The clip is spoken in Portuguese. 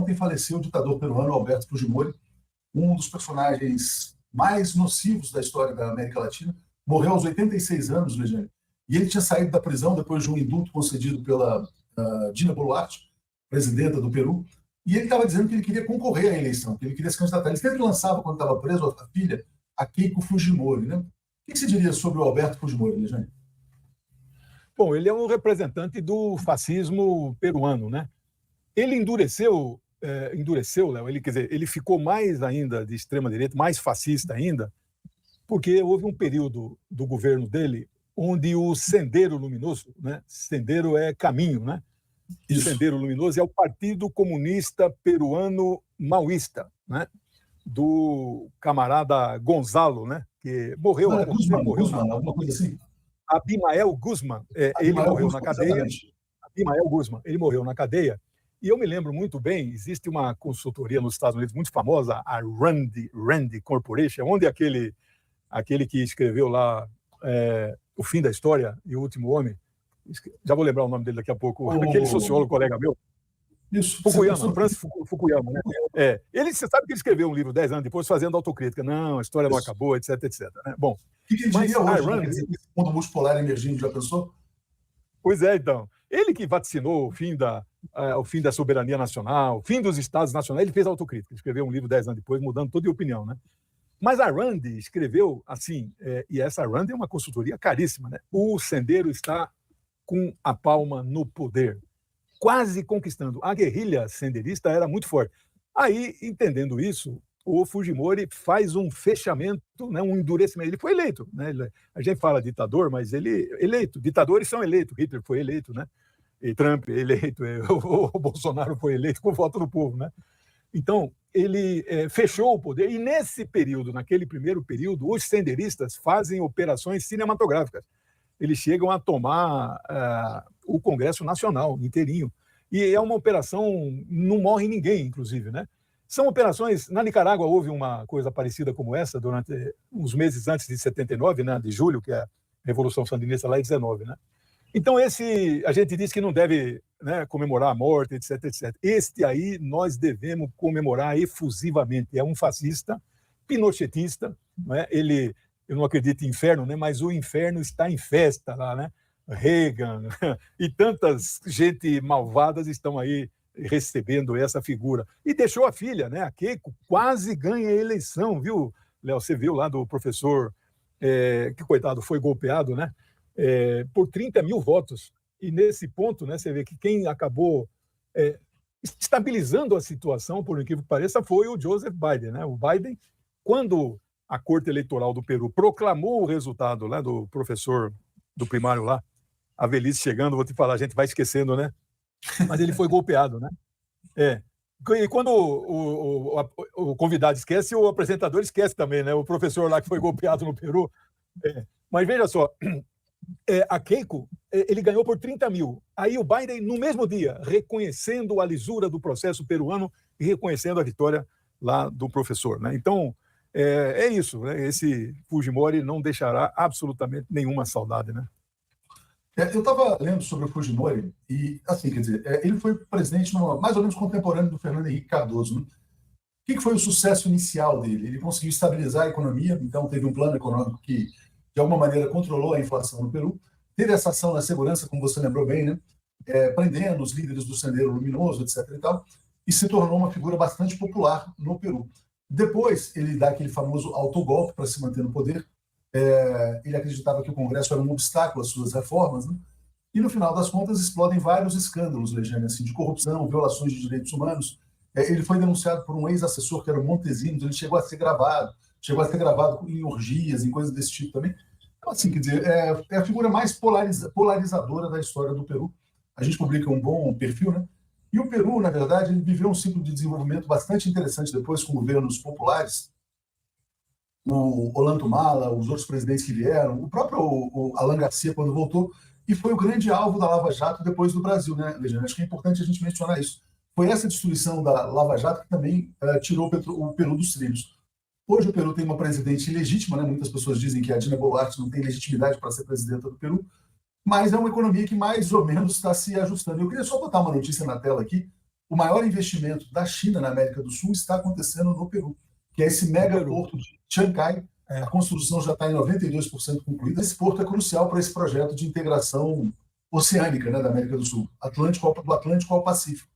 ontem faleceu o ditador peruano Alberto Fujimori, um dos personagens mais nocivos da história da América Latina. Morreu aos 86 anos, Legiane, e ele tinha saído da prisão depois de um indulto concedido pela Dina Boluarte, presidenta do Peru, e ele estava dizendo que ele queria concorrer à eleição, que ele queria se candidatar. Ele sempre lançava, quando estava preso, a filha, a Keiko Fujimori. Né? O que você diria sobre o Alberto Fujimori, Legiane? Bom, ele é um representante do fascismo peruano, né? Ele endureceu, Léo, quer dizer, ele ficou mais ainda de extrema-direita, mais fascista ainda, porque houve um período do governo dele onde o Sendero Luminoso, né? Sendero é caminho, né? O Sendero Luminoso é o Partido Comunista Peruano Maoísta, né? Do camarada Gonzalo, né? Que morreu. Guzmán, alguma coisa assim? Abimael Guzmán, ele morreu na cadeia. Abimael Guzmán, ele morreu na cadeia. E eu me lembro muito bem, existe uma consultoria nos Estados Unidos muito famosa, a Rand Corporation, onde aquele que escreveu lá O Fim da História e O Último Homem, já vou lembrar o nome dele daqui a pouco, aquele sociólogo colega meu, isso, Fukuyama, Francis Fukuyama, né? Você sabe que ele escreveu um livro 10 anos depois fazendo autocrítica, não, a história não acabou, etc, né? Bom, o que ele diria hoje, né? Esse mundo multipolar emergindo, já pensou? Pois é, então. Ele que vaticinou o fim da soberania nacional, o fim dos estados nacionais, ele fez autocrítica, escreveu um livro 10 anos depois, mudando toda a opinião, né? Mas a Rand escreveu assim, e essa Rand é uma consultoria caríssima, né? O Sendero está com a palma no poder, quase conquistando. A guerrilha senderista era muito forte. Aí, entendendo isso, o Fujimori faz um fechamento, né, um endurecimento. Ele foi eleito, né? A gente fala ditador, mas ele eleito. Ditadores são eleitos. Hitler foi eleito, né? E Trump eleito, o Bolsonaro foi eleito com voto do povo, né? Então, ele fechou o poder. E nesse período, naquele primeiro período, os senderistas fazem operações cinematográficas. Eles chegam a tomar o Congresso Nacional inteirinho. E é uma operação, não morre ninguém, inclusive, né? São operações... Na Nicarágua houve uma coisa parecida como essa durante uns meses antes de 79, né, de julho, que é a Revolução Sandinista lá em 19, né? Então, a gente diz que não deve, né, comemorar a morte, etc, etc. Este aí nós devemos comemorar efusivamente. É um fascista, pinochetista, né? Eu não acredito em inferno, né, mas o inferno está em festa lá, né? Reagan e tantas gente malvadas estão aí recebendo essa figura. E deixou a filha, né? A Keiko quase ganha a eleição, viu, Léo? Você viu lá do professor, que, coitado, foi golpeado, né? Por 30 mil votos. E nesse ponto, né, você vê que quem acabou estabilizando a situação, por incrível que pareça, foi o Joseph Biden, né? O Biden, quando a Corte Eleitoral do Peru proclamou o resultado lá do professor do primário lá, a velhice chegando, vou te falar, a gente vai esquecendo, né? Mas ele foi golpeado, né? E quando o convidado esquece, o apresentador esquece também, né? O professor lá que foi golpeado no Peru. Mas veja só, a Keiko, ele ganhou por 30 mil. Aí o Biden, no mesmo dia, reconhecendo a lisura do processo peruano e reconhecendo a vitória lá do professor, né? Então, é isso, né? Esse Fujimori não deixará absolutamente nenhuma saudade, né? Eu estava lendo sobre o Fujimori e, assim, quer dizer, ele foi presidente mais ou menos contemporâneo do Fernando Henrique Cardoso, né? O que foi o sucesso inicial dele? Ele conseguiu estabilizar a economia, então teve um plano econômico que, de alguma maneira, controlou a inflação no Peru. Teve essa ação na segurança, como você lembrou bem, né? Prendendo os líderes do Sendero Luminoso, etc. e tal, e se tornou uma figura bastante popular no Peru. Depois, ele dá aquele famoso autogolpe para se manter no poder. Ele acreditava que o Congresso era um obstáculo às suas reformas, né? E, no final das contas, explodem vários escândalos, Legiane, assim, de corrupção, violações de direitos humanos. Ele foi denunciado por um ex-assessor, que era o Montesinos. Ele chegou a ser gravado em orgias, em coisas desse tipo também. Então, assim, quer dizer, é a figura mais polarizadora da história do Peru. A gente publica um bom perfil, né? E o Peru, na verdade, ele viveu um ciclo de desenvolvimento bastante interessante depois, com governos populares. O Ollanta Humala, os outros presidentes que vieram, o próprio Alan Garcia, quando voltou, e foi o grande alvo da Lava Jato depois do Brasil, né, Legiane? Acho que é importante a gente mencionar isso. Foi essa destruição da Lava Jato que também tirou o Peru dos trilhos. Hoje o Peru tem uma presidente ilegítima, né? Muitas pessoas dizem que a Dina Boluarte não tem legitimidade para ser presidenta do Peru, mas é uma economia que mais ou menos está se ajustando. Eu queria só botar uma notícia na tela aqui. o maior investimento da China na América do Sul está acontecendo no Peru, que é esse mega porto de Chancay. A construção já está em 92% concluída. Esse porto é crucial para esse projeto de integração oceânica, né, da América do Sul, do Atlântico ao Pacífico.